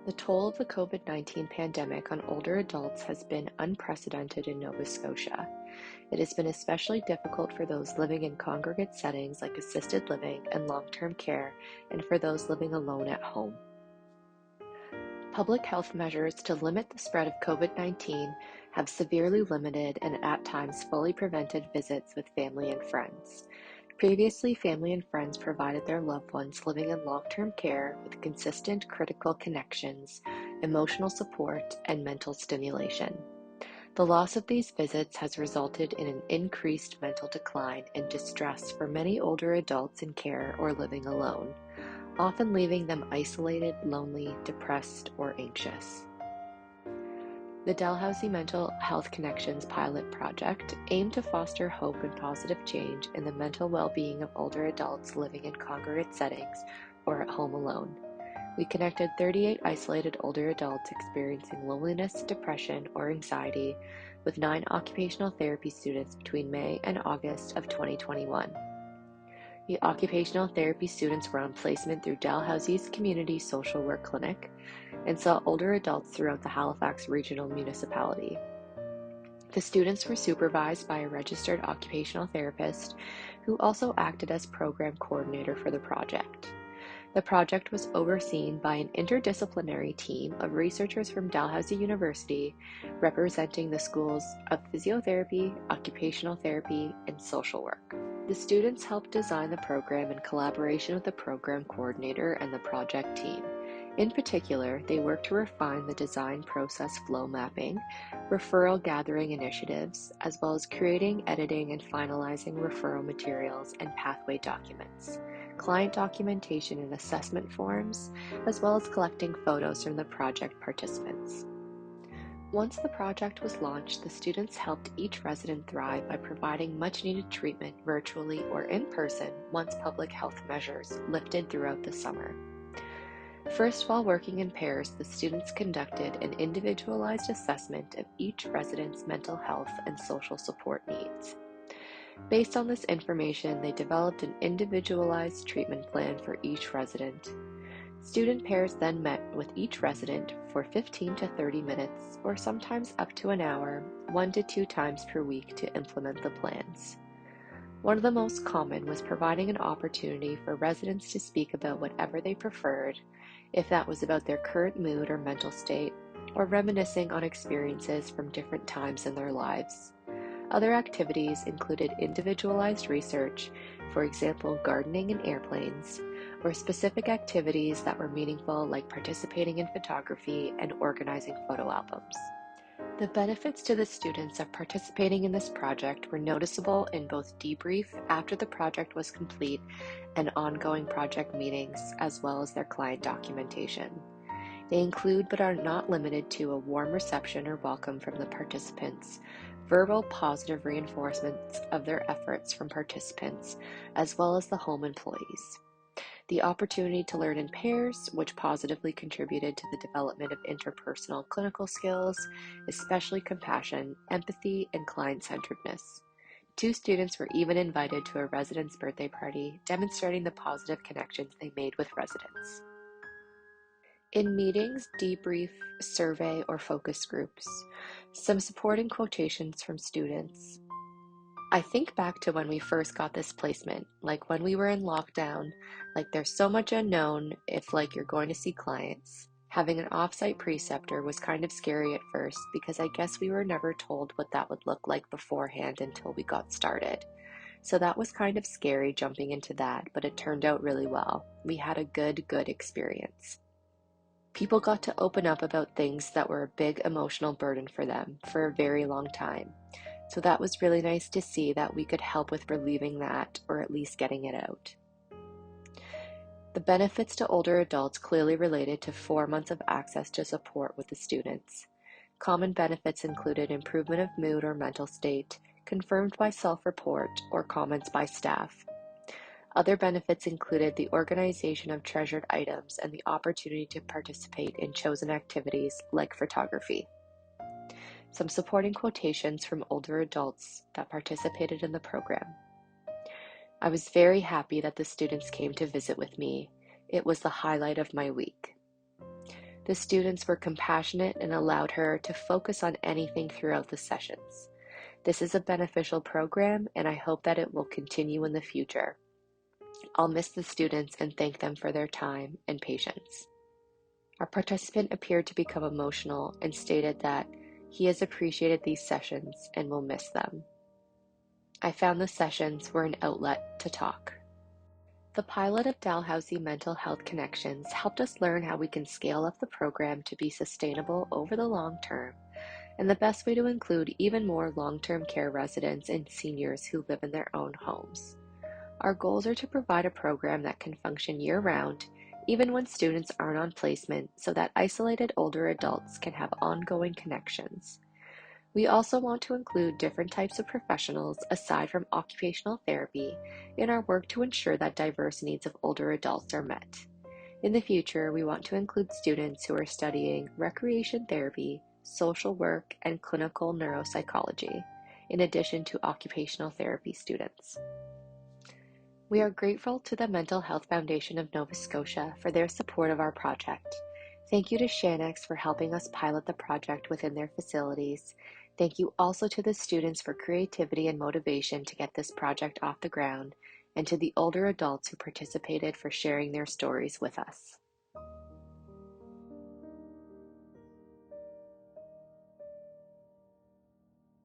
The toll of the COVID-19 pandemic on older adults has been unprecedented in Nova Scotia. It has been especially difficult for those living in congregate settings like assisted living and long-term care, and for those living alone at home. Public health measures to limit the spread of COVID-19 have severely limited and at times fully prevented visits with family and friends. Previously, family and friends provided their loved ones living in long-term care with consistent critical connections, emotional support, and mental stimulation. The loss of these visits has resulted in an increased mental decline and distress for many older adults in care or living alone, often leaving them isolated, lonely, depressed, or anxious. The Dalhousie Mental Health Connections pilot project aimed to foster hope and positive change in the mental well-being of older adults living in congregate settings or at home alone. We connected 38 isolated older adults experiencing loneliness, depression, or anxiety with 9 occupational therapy students between May and August of 2021. The occupational therapy students were on placement through Dalhousie's Community Social Work Clinic and saw older adults throughout the Halifax Regional Municipality. The students were supervised by a registered occupational therapist who also acted as program coordinator for the project. The project was overseen by an interdisciplinary team of researchers from Dalhousie University representing the schools of physiotherapy, occupational therapy, and social work. The students helped design the program in collaboration with the program coordinator and the project team. In particular, they worked to refine the design process flow mapping, referral gathering initiatives, as well as creating, editing, and finalizing referral materials and pathway documents, client documentation and assessment forms, as well as collecting photos from the project participants. Once the project was launched, the students helped each resident thrive by providing much-needed treatment virtually or in person once public health measures lifted throughout the summer. First, while working in pairs, the students conducted an individualized assessment of each resident's mental health and social support needs. Based on this information, they developed an individualized treatment plan for each resident. Student pairs then met with each resident for 15 to 30 minutes, or sometimes up to an hour, 1 to 2 times per week to implement the plans. One of the most common was providing an opportunity for residents to speak about whatever they preferred, if that was about their current mood or mental state, or reminiscing on experiences from different times in their lives. Other activities included individualized research, for example, gardening in airplanes, or specific activities that were meaningful like participating in photography and organizing photo albums. The benefits to the students of participating in this project were noticeable in both debrief after the project was complete and ongoing project meetings, as well as their client documentation. They include but are not limited to a warm reception or welcome from the participants, verbal positive reinforcements of their efforts from participants, as well as the home employees. The opportunity to learn in pairs, which positively contributed to the development of interpersonal clinical skills, especially compassion, empathy, and client-centeredness. 2 students were even invited to a resident's birthday party, demonstrating the positive connections they made with residents. In meetings, debrief, survey, or focus groups, some supporting quotations from students. I think back to when we first got this placement, like when we were in lockdown, like there's so much unknown if like you're going to see clients. Having an off-site preceptor was kind of scary at first because I guess we were never told what that would look like beforehand until we got started. So that was kind of scary jumping into that, but it turned out really well. We had a good experience. People got to open up about things that were a big emotional burden for them for a very long time. So that was really nice to see that we could help with relieving that, or at least getting it out. The benefits to older adults clearly related to 4 months of access to support with the students. Common benefits included improvement of mood or mental state, confirmed by self-report or comments by staff. Other benefits included the organization of treasured items and the opportunity to participate in chosen activities like photography. Some supporting quotations from older adults that participated in the program. I was very happy that the students came to visit with me. It was the highlight of my week. The students were compassionate and allowed her to focus on anything throughout the sessions. This is a beneficial program, and I hope that it will continue in the future. I'll miss the students and thank them for their time and patience. Our participant appeared to become emotional and stated that he has appreciated these sessions and will miss them. I found the sessions were an outlet to talk. The pilot of Dalhousie Mental Health Connections helped us learn how we can scale up the program to be sustainable over the long term, and the best way to include even more long-term care residents and seniors who live in their own homes. Our goals are to provide a program that can function year-round, even when students aren't on placement, so that isolated older adults can have ongoing connections. We also want to include different types of professionals aside from occupational therapy in our work to ensure that diverse needs of older adults are met. In the future, we want to include students who are studying recreation therapy, social work, and clinical neuropsychology, in addition to occupational therapy students. We are grateful to the Mental Health Foundation of Nova Scotia for their support of our project. Thank you to Shanex for helping us pilot the project within their facilities. Thank you also to the students for creativity and motivation to get this project off the ground, and to the older adults who participated for sharing their stories with us.